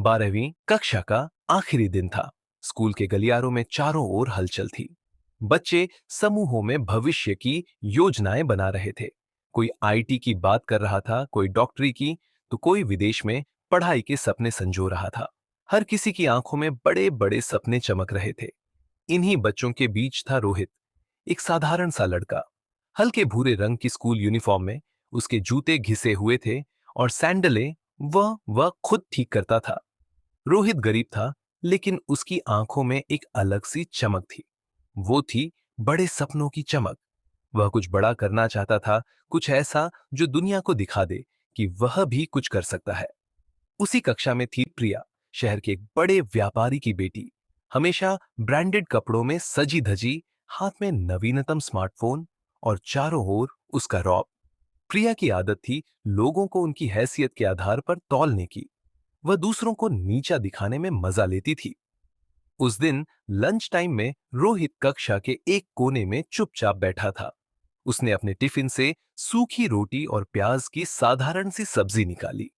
12वीं कक्षा का आखिरी दिन था। स्कूल के गलियारों में चारों ओर हलचल थी। बच्चे समूहों में भविष्य की योजनाएं बना रहे थे। कोई आईटी की बात कर रहा था, कोई डॉक्टरी की, तो कोई विदेश में पढ़ाई के सपने संजो रहा था। हर किसी की आंखों में बड़े बड़े सपने चमक रहे थे। इन्हीं बच्चों के बीच था रोहित, एक साधारण सा लड़का। हल्के भूरे रंग की स्कूल यूनिफॉर्म में उसके जूते घिसे हुए थे और सैंडलें वह खुद ठीक करता था। रोहित गरीब था, लेकिन उसकी आंखों में एक अलग सी चमक थी। वो थी बड़े सपनों की चमक। वह कुछ बड़ा करना चाहता था, कुछ ऐसा जो दुनिया को दिखा दे कि वह भी कुछ कर सकता है। उसी कक्षा में थी प्रिया, शहर के एक बड़े व्यापारी की बेटी। हमेशा ब्रांडेड कपड़ों में सजी धजी, हाथ में नवीनतम स्मार्टफोन और चारों ओर उसका रौब। प्रिया की आदत थी लोगों को उनकी हैसियत के आधार पर तौलने की। वह दूसरों को नीचा दिखाने में मजा लेती थी। उस दिन लंच टाइम में रोहित कक्षा के एक कोने में चुपचाप बैठा था। उसने अपने टिफिन से सूखी रोटी और प्याज की साधारण सी सब्जी निकाली।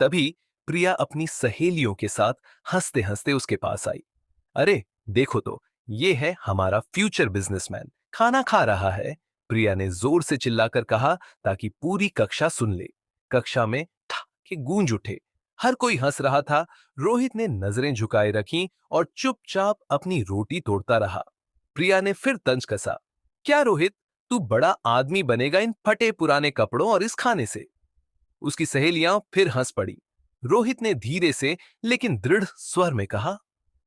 तभी प्रिया अपनी सहेलियों के साथ हंसते हंसते उसके पास आई। अरे देखो तो, ये है हमारा फ्यूचर बिजनेसमैन, खाना खा रहा है। प्रिया ने जोर से चिल्लाकर कहा ताकि पूरी कक्षा सुन ले। कक्षा में ठा के गूंज उठे। हर कोई हंस रहा था। रोहित ने नजरें झुकाए रखी और चुपचाप अपनी रोटी तोड़ता रहा। प्रिया ने फिर तंज कसा। क्या रोहित, तू बड़ा आदमी बनेगा इन फटे पुराने कपड़ों और इस खाने से? उसकी सहेलियां फिर हंस पड़ी। रोहित ने धीरे से लेकिन दृढ़ स्वर में कहा,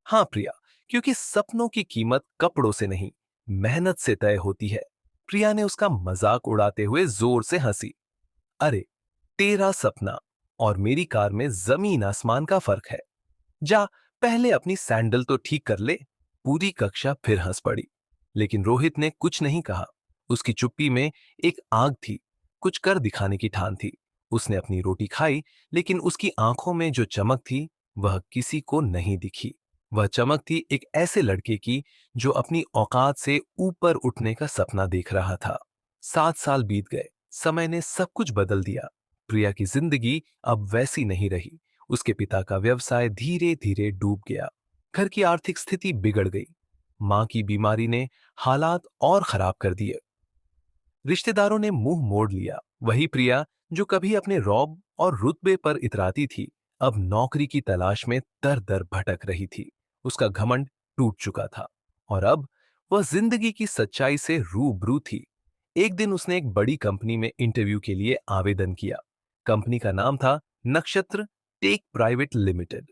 हाँ प्रिया, क्योंकि सपनों की कीमत कपड़ों से नहीं, मेहनत से तय होती है। प्रिया ने उसका मजाक उड़ाते हुए जोर से हंसी। अरे, तेरा सपना और मेरी कार में जमीन आसमान का फर्क है। जा, पहले अपनी सैंडल तो ठीक कर ले। पूरी कक्षा फिर हंस पड़ी, लेकिन रोहित ने कुछ नहीं कहा। उसकी चुप्पी में एक आग थी, कुछ कर दिखाने की ठान थी। उसने अपनी रोटी खाई, लेकिन उसकी आंखों में जो चमक थी वह किसी को नहीं दिखी। वह चमक थी एक ऐसे लड़के की जो अपनी औकात से ऊपर उठने का सपना देख रहा था। 7 साल बीत गए। समय ने सब कुछ बदल दिया। प्रिया की जिंदगी अब वैसी नहीं रही। उसके पिता का व्यवसाय धीरे धीरे डूब गया। घर की आर्थिक स्थिति बिगड़ गई। मां की बीमारी ने हालात और खराब कर दिए। रिश्तेदारों ने मुंह मोड़ लिया। वही प्रिया जो कभी अपने रौब और रुतबे पर इतराती थी, अब नौकरी की तलाश में दर दर भटक रही थी। उसका घमंड टूट चुका था और अब वह जिंदगी की सच्चाई से रूबरू थी। एक दिन उसने एक बड़ी कंपनी में इंटरव्यू के लिए आवेदन किया। कंपनी का नाम था नक्षत्र टेक प्राइवेट लिमिटेड।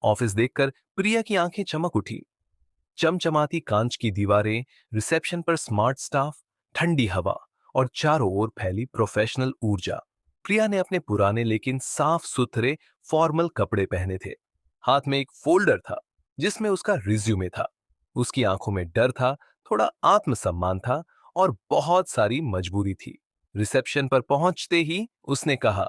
ऑफिस देखकर प्रिया की आंखें चमक उठी। चमचमाती कांच की दीवारें, रिसेप्शन पर स्मार्ट स्टाफ, ठंडी हवा और चारों ओर फैली प्रोफेशनल ऊर्जा। प्रिया ने अपने पुराने लेकिन साफ सुथरे फॉर्मल कपड़े पहने थे। हाथ में एक फोल्डर था जिसमें उसका रिज्यूमे था। उसकी आंखों में डर था, थोड़ा आत्मसम्मान था और बहुत सारी मजबूरी थी। रिसेप्शन पर पहुंचते ही उसने कहा,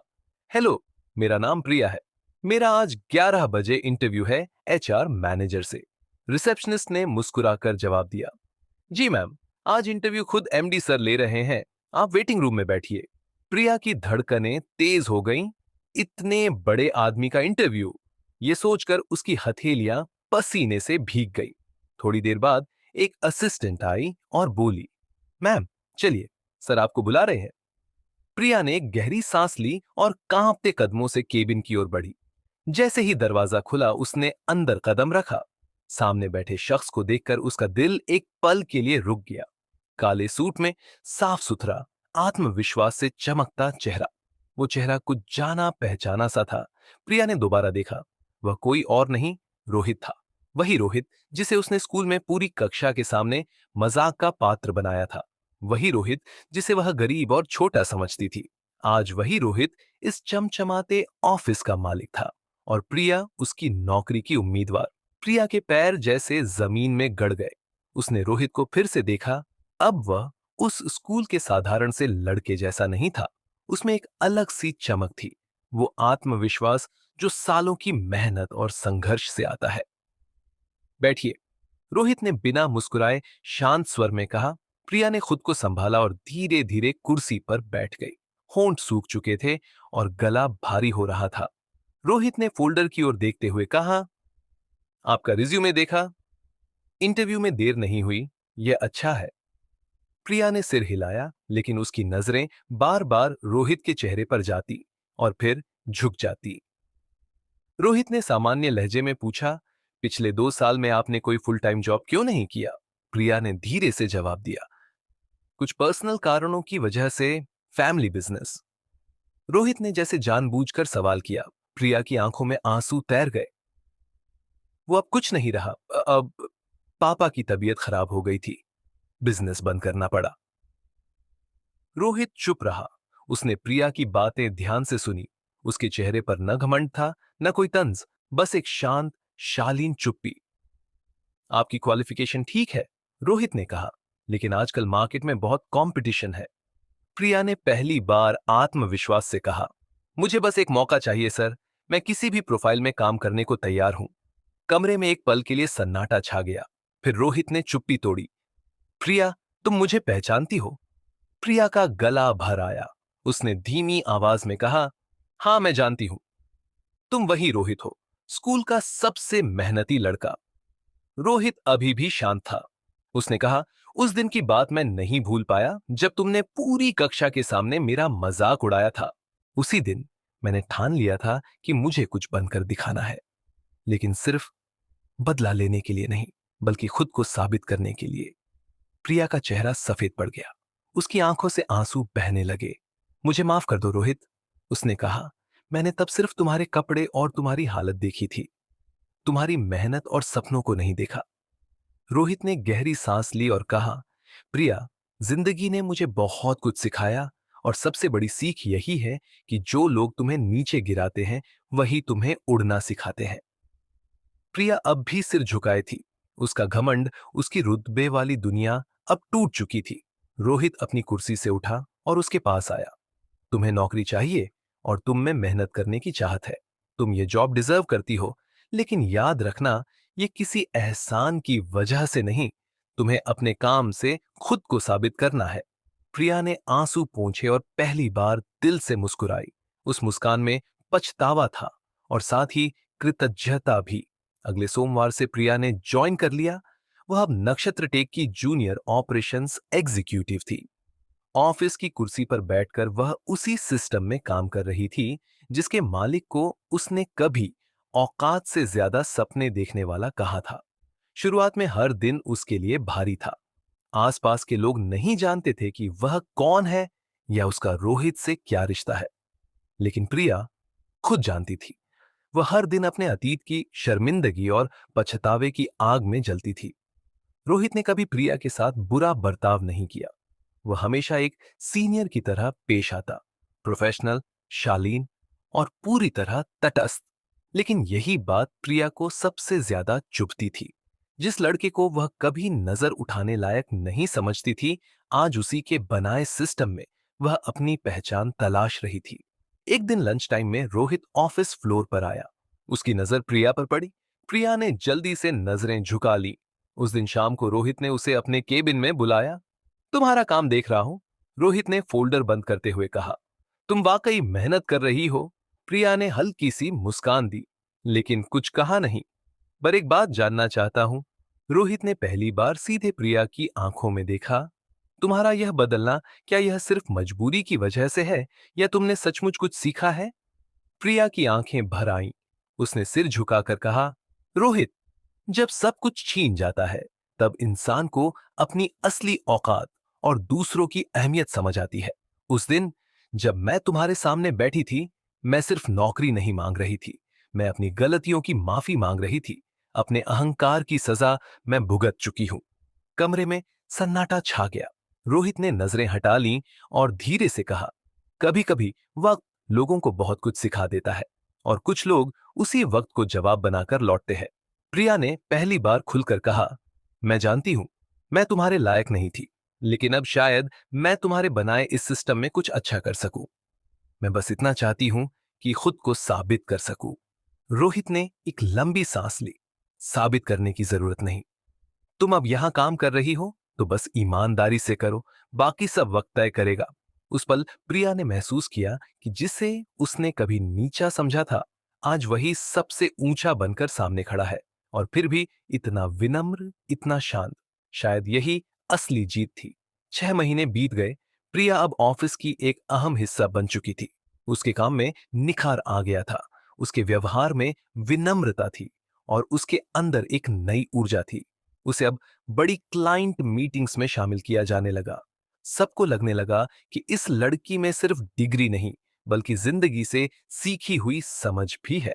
हेलो, मेरा नाम प्रिया है। मेरा आज 11 बजे इंटरव्यू है एचआर मैनेजर से। रिसेप्शनिस्ट ने मुस्कुराकर जवाब दिया, जी मैम, आज इंटरव्यू खुद एमडी सर ले रहे हैं। आप वेटिंग रूम में बैठिए। प्रिया की धड़कनें तेज हो गईं। इतने बड़े आदमी का इंटरव्यू, ये सोचकर उसकी हथेलियां पसीने से भीग गई। थोड़ी देर बाद एक असिस्टेंट आई और बोली, मैम चलिए, सर आपको बुला रहे हैं। प्रिया ने गहरी सांस ली और कांपते कदमों से केबिन की ओर बढ़ी। जैसे ही दरवाजा खुला, उसने अंदर कदम रखा। सामने बैठे शख्स को देखकर उसका दिल एक पल के लिए रुक गया। काले सूट में साफ सुथरा, आत्मविश्वास से चमकता चेहरा। वो चेहरा कुछ जाना पहचाना सा था। प्रिया ने दोबारा देखा। वह कोई और नहीं, रोहित था। वही रोहित जिसे उसने स्कूल में पूरी कक्षा के सामने मजाक का पात्र बनाया था। वही रोहित जिसे वह गरीब और छोटा समझती थी। आज वही रोहित इस चमचमाते ऑफिस का मालिक था और प्रिया उसकी नौकरी की उम्मीदवार। प्रिया के पैर जैसे जमीन में गड़ गए। उसने रोहित को फिर से देखा। अब वह उस स्कूल के साधारण से लड़के जैसा नहीं था। उसमें एक अलग सी चमक थी, वो आत्मविश्वास जो सालों की मेहनत और संघर्ष से आता है। बैठिए, रोहित ने बिना मुस्कुराए शांत स्वर में कहा। प्रिया ने खुद को संभाला और धीरे धीरे कुर्सी पर बैठ गई। होंठ सूख चुके थे और गला भारी हो रहा था। रोहित ने फोल्डर की ओर देखते हुए कहा, आपका रिज्यूमे देखा, इंटरव्यू में देर नहीं हुई, यह अच्छा है। प्रिया ने सिर हिलाया, लेकिन उसकी नजरें बार बार रोहित के चेहरे पर जाती और फिर झुक जाती। रोहित ने सामान्य लहजे में पूछा, पिछले 2 साल में आपने कोई फुल टाइम जॉब क्यों नहीं किया? प्रिया ने धीरे से जवाब दिया, कुछ पर्सनल कारणों की वजह से, फैमिली बिजनेस। रोहित ने जैसे जानबूझकर सवाल किया। प्रिया की आंखों में आंसू तैर गए। वो अब कुछ नहीं रहा। अब पापा की तबीयत खराब हो गई थी, बिजनेस बंद करना पड़ा। रोहित चुप रहा। उसने प्रिया की बातें ध्यान से सुनी। उसके चेहरे पर न घमंड था, न कोई तंज, बस एक शांत, शालीन चुप्पी। आपकी क्वालिफिकेशन ठीक है, रोहित ने कहा, लेकिन आजकल मार्केट में बहुत कंपटीशन है। प्रिया ने पहली बार आत्मविश्वास से कहा, मुझे बस एक मौका चाहिए सर, मैं किसी भी प्रोफाइल में काम करने को तैयार हूं। कमरे में एक पल के लिए सन्नाटा छा गया। फिर रोहित ने चुप्पी तोड़ी। प्रिया, तुम मुझे पहचानती हो? प्रिया का गला भर आया। उसने धीमी आवाज में कहा, हां मैं जानती हूं, तुम वही रोहित हो, स्कूल का सबसे मेहनती लड़का। रोहित अभी भी शांत था। उसने कहा, उस दिन की बात मैं नहीं भूल पाया जब तुमने पूरी कक्षा के सामने मेरा मजाक उड़ाया था। उसी दिन मैंने ठान लिया था कि मुझे कुछ बनकर दिखाना है, लेकिन सिर्फ बदला लेने के लिए नहीं, बल्कि खुद को साबित करने के लिए। प्रिया का चेहरा सफेद पड़ गया। उसकी आंखों से आंसू बहने लगे। मुझे माफ कर दो रोहित, उसने कहा, मैंने तब सिर्फ तुम्हारे कपड़े और तुम्हारी हालत देखी थी, तुम्हारी मेहनत और सपनों को नहीं देखा। रोहित ने गहरी सांस ली और कहा, प्रिया, जिंदगी ने मुझे बहुत कुछ सिखाया और सबसे बड़ी सीख यही है कि जो लोग तुम्हें नीचे गिराते हैं वही तुम्हें उड़ना सिखाते हैं। प्रिया अब भी सिर झुकाए थी। उसका घमंड, उसकी रुतबे वाली दुनिया अब टूट चुकी थी। रोहित अपनी कुर्सी से उठा और उसके पास आया। तुम्हें नौकरी चाहिए और तुम में मेहनत करने की चाहत है। तुम ये जॉब डिजर्व करती हो, लेकिन याद रखना, ये किसी एहसान की वजह से नहीं, तुम्हें अपने काम से खुद को साबित करना है। प्रिया ने आंसू पोंछे और पहली बार दिल से मुस्कुराई। उस मुस्कान में पछतावा था और साथ ही कृतज्ञता भी। अगले सोमवार से प्रिया ने ज्वाइन कर लिया। वह अब नक्षत्र टेक की जूनियर ऑपरेशंस एग्जीक्यूटिव थी। ऑफिस की कुर्सी पर बैठकर वह उसी सिस्टम में काम कर रही थी जिसके मालिक को उसने कभी औकात से ज्यादा सपने देखने वाला कहा था। शुरुआत में हर दिन उसके लिए भारी था। आसपास के लोग नहीं जानते थे कि वह कौन है या उसका रोहित से क्या रिश्ता है, लेकिन प्रिया खुद जानती थी। वह हर दिन अपने अतीत की शर्मिंदगी और पछतावे की आग में जलती थी। रोहित ने कभी प्रिया के साथ बुरा बर्ताव नहीं किया। वह हमेशा एक सीनियर की तरह पेश आता, प्रोफेशनल, शालीन और पूरी तरह तटस्थ। लेकिन यही बात प्रिया को सबसे ज्यादा चुभती थी। जिस लड़के को वह कभी नजर उठाने लायक नहीं समझती थी, आज उसी के बनाए सिस्टम में वह अपनी पहचान तलाश रही थी। एक दिन लंच टाइम में रोहित ऑफिस फ्लोर पर आया। उसकी नजर प्रिया पर पड़ी। प्रिया ने जल्दी से नजरें झुका ली। उस दिन शाम को रोहित ने उसे अपने केबिन में बुलाया। तुम्हारा काम देख रहा हूं, रोहित ने फोल्डर बंद करते हुए कहा। तुम वाकई मेहनत कर रही हो। प्रिया ने हल्की सी मुस्कान दी, लेकिन कुछ कहा नहीं। पर एक बात जानना चाहता हूं, रोहित ने पहली बार सीधे प्रिया की आंखों में देखा। तुम्हारा यह बदलना, क्या यह सिर्फ मजबूरी की वजह से है या तुमने सचमुच कुछ सीखा है? प्रिया की आंखें भर आईं। उसने सिर झुकाकर कहा, रोहित, जब सब कुछ छीन जाता है तब इंसान को अपनी असली औकात और दूसरों की अहमियत समझ आती है। उस दिन जब मैं तुम्हारे सामने बैठी थी, मैं सिर्फ नौकरी नहीं मांग रही थी, मैं अपनी गलतियों की माफी मांग रही थी। अपने अहंकार की सजा मैं भुगत चुकी हूं। कमरे में सन्नाटा छा गया। रोहित ने नजरें हटा लीं और धीरे से कहा, कभी कभी वक्त लोगों को बहुत कुछ सिखा देता है और कुछ लोग उसी वक्त को जवाब बनाकर लौटते हैं। प्रिया ने पहली बार खुलकर कहा, मैं जानती हूं, मैं तुम्हारे लायक नहीं थी, लेकिन अब शायद मैं तुम्हारे बनाए इस सिस्टम में कुछ अच्छा कर सकूं। मैं बस इतना चाहती हूं कि खुद को साबित कर सकूं। रोहित ने एक लंबी सांस ली। साबित करने की जरूरत नहीं। तुम अब यहां काम कर रही हो तो बस ईमानदारी से करो, बाकी सब वक्त तय करेगा। उस पल प्रिया ने महसूस किया कि जिसे उसने कभी नीचा समझा था, आज वही सबसे ऊंचा बनकर सामने खड़ा है, और फिर भी इतना विनम्र, इतना शांत। शायद यही असली जीत थी। 6 महीने बीत गए। प्रिया अब ऑफिस की एक अहम हिस्सा बन चुकी थी। उसके काम में निखार आ गया था, उसके व्यवहार में विनम्रता थी, और उसके अंदर एक नई ऊर्जा थी। उसे अब बड़ी क्लाइंट मीटिंग्स में शामिल किया जाने लगा। सबको लगने लगा कि इस लड़की में सिर्फ डिग्री नहीं, बल्कि जिंदगी से सीखी हुई समझ भी है।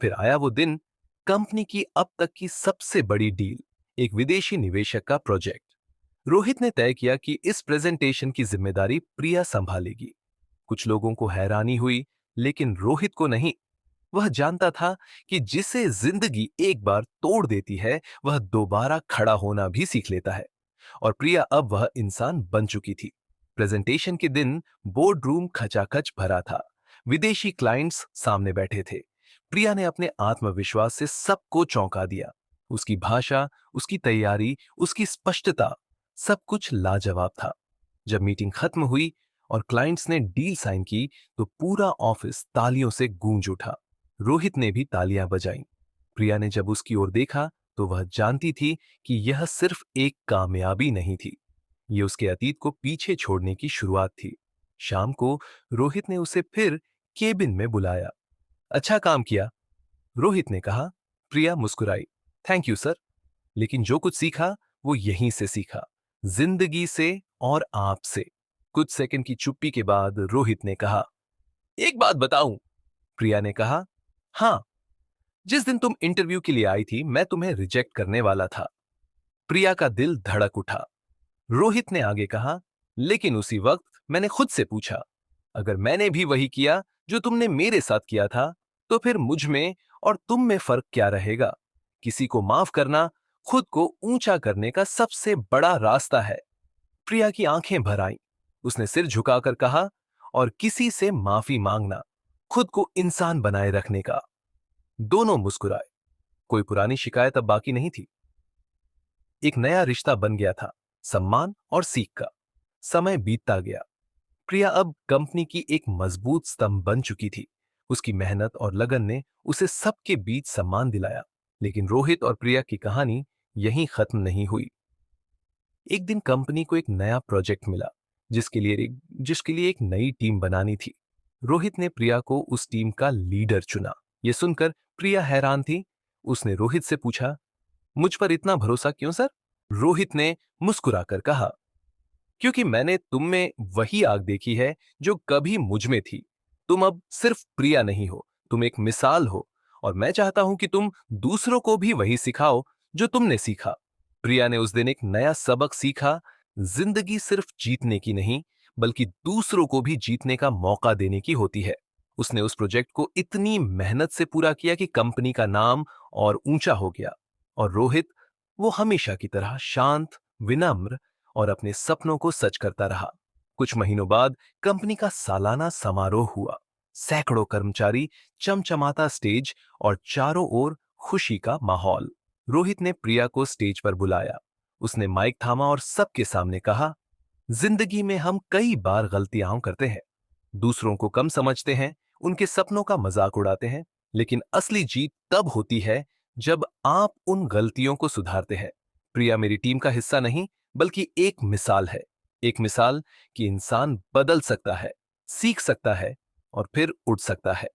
फिर आया वो दिन, कंपनी की अब तक की सबसे बड़ी डील, एक विदेशी निवेशक का प्रोजेक्ट। रोहित ने तय किया कि इस प्रेजेंटेशन की जिम्मेदारी प्रिया संभालेगी। कुछ लोगों को हैरानी हुई, लेकिन रोहित को नहीं। वह जानता था कि जिसे जिंदगी एक बार तोड़ देती है, वह दोबारा खड़ा होना भी सीख लेता है। और प्रिया अब वह इंसान बन चुकी थी। प्रेजेंटेशन के दिन बोर्ड रूम खचाखच भरा था। विदेशी क्लाइंट्स सामने बैठे थे। प्रिया ने अपने आत्मविश्वास से सबको चौंका दिया। उसकी भाषा, उसकी तैयारी, उसकी स्पष्टता, सब कुछ लाजवाब था। जब मीटिंग खत्म हुई और क्लाइंट्स ने डील साइन की, तो पूरा ऑफिस तालियों से गूंज उठा। रोहित ने भी तालियां बजाईं। प्रिया ने जब उसकी ओर देखा, तो वह जानती थी कि यह सिर्फ एक कामयाबी नहीं थी, ये उसके अतीत को पीछे छोड़ने की शुरुआत थी। शाम को रोहित ने उसे फिर केबिन में बुलाया। अच्छा काम किया, रोहित ने कहा। प्रिया मुस्कुराई। Thank you sir. लेकिन जो कुछ सीखा, वो यहीं से सीखा, जिंदगी से और आपसे। कुछ सेकंड की चुप्पी के बाद रोहित ने कहा, एक बात बताऊं? प्रिया ने कहा, हां। जिस दिन तुम इंटरव्यू के लिए आई थी, मैं तुम्हें रिजेक्ट करने वाला था। प्रिया का दिल धड़क उठा। रोहित ने आगे कहा, लेकिन उसी वक्त मैंने खुद से पूछा, अगर मैंने भी वही किया जो तुमने मेरे साथ किया था, तो फिर मुझ में और तुम में फर्क क्या रहेगा? किसी को माफ करना खुद को ऊंचा करने का सबसे बड़ा रास्ता है। प्रिया की आंखें भर आईं। उसने सिर झुकाकर कहा, और किसी से माफी मांगना खुद को इंसान बनाए रखने का। दोनों मुस्कुराए। कोई पुरानी शिकायत अब बाकी नहीं थी। एक नया रिश्ता बन गया था, सम्मान और सीख का। समय बीतता गया। प्रिया अब कंपनी की एक मजबूत स्तंभ बन चुकी थी। उसकी मेहनत और लगन ने उसे सबके बीच सम्मान दिलाया। लेकिन रोहित और प्रिया की कहानी यहीं खत्म नहीं हुई। एक दिन कंपनी को एक नया प्रोजेक्ट मिला, जिसके लिए एक नई टीम बनानी थी। रोहित ने प्रिया को उस टीम का लीडर चुना। यह सुनकर प्रिया हैरान थी। उसने रोहित से पूछा, मुझ पर इतना भरोसा क्यों सर? रोहित ने मुस्कुराकर कहा, क्योंकि मैंने तुम में वही आग देखी है जो कभी मुझ में थी। तुम अब सिर्फ प्रिया नहीं हो, तुम एक मिसाल हो, और मैं चाहता हूं कि तुम दूसरों को भी वही सिखाओ जो तुमने सीखा। प्रिया ने उस दिन एक नया सबक सीखा। जिंदगी सिर्फ जीतने की नहीं, बल्कि दूसरों को भी जीतने का मौका देने की होती है। उसने उस प्रोजेक्ट को इतनी मेहनत से पूरा किया कि कंपनी का नाम और ऊंचा हो गया। और रोहित, वो हमेशा की तरह शांत, विनम्र और अपने सपनों को सच करता रहा। कुछ महीनों बाद कंपनी का सालाना समारोह हुआ। सैकड़ों कर्मचारी, चमचमाता स्टेज और चारों ओर खुशी का माहौल। रोहित ने प्रिया को स्टेज पर बुलाया। उसने माइक थामा और सबके सामने कहा, जिंदगी में हम कई बार गलतियां करते हैं, दूसरों को कम समझते हैं, उनके सपनों का मजाक उड़ाते हैं। लेकिन असली जीत तब होती है जब आप उन गलतियों को सुधारते हैं। प्रिया मेरी टीम का हिस्सा नहीं, बल्कि एक मिसाल है। एक मिसाल कि इंसान बदल सकता है, सीख सकता है और फिर उठ सकता है।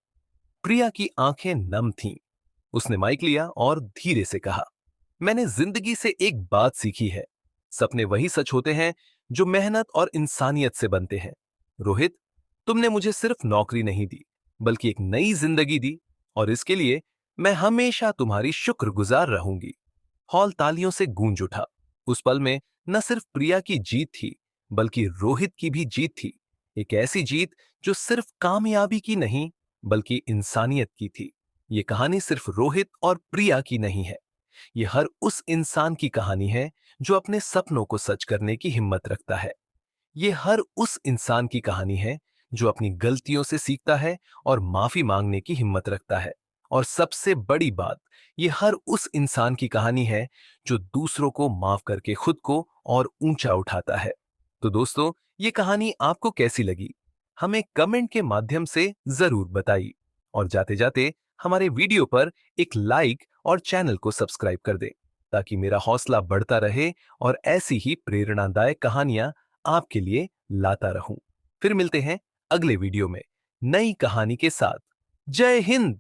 प्रिया की आंखें नम थीं। उसने माइक लिया और धीरे से कहा, मैंने जिंदगी से एक बात सीखी है, सपने वही सच होते हैं जो मेहनत और इंसानियत से बनते हैं। रोहित, तुमने मुझे सिर्फ नौकरी नहीं दी, बल्कि एक नई जिंदगी दी, और इसके लिए मैं हमेशा तुम्हारी शुक्रगुजार रहूंगी। हॉल तालियों से गूंज उठा। उस पल में न सिर्फ प्रिया की जीत थी, बल्कि रोहित की भी जीत थी। एक ऐसी जीत जो सिर्फ कामयाबी की नहीं, बल्कि इंसानियत की थी। ये कहानी सिर्फ रोहित और प्रिया की नहीं है, ये हर उस इंसान की कहानी है जो अपने सपनों को सच करने की हिम्मत रखता है। ये हर उस इंसान की कहानी है जो अपनी गलतियों से सीखता है और माफी मांगने की हिम्मत रखता है। और सबसे बड़ी बात, ये हर उस इंसान की कहानी है जो दूसरों को माफ करके खुद को और ऊंचा उठाता है। तो दोस्तों, ये कहानी आपको कैसी लगी? हमें कमेंट के माध्यम से जरूर बताइए। और जाते जाते हमारे वीडियो पर एक लाइक और चैनल को सब्सक्राइब कर दें ताकि मेरा हौसला बढ़ता रहे और ऐसी ही प्रेरणादायक कहानियां आपके लिए लाता रहूं। फिर मिलते हैं अगले वीडियो में नई कहानी के साथ। जय हिंद।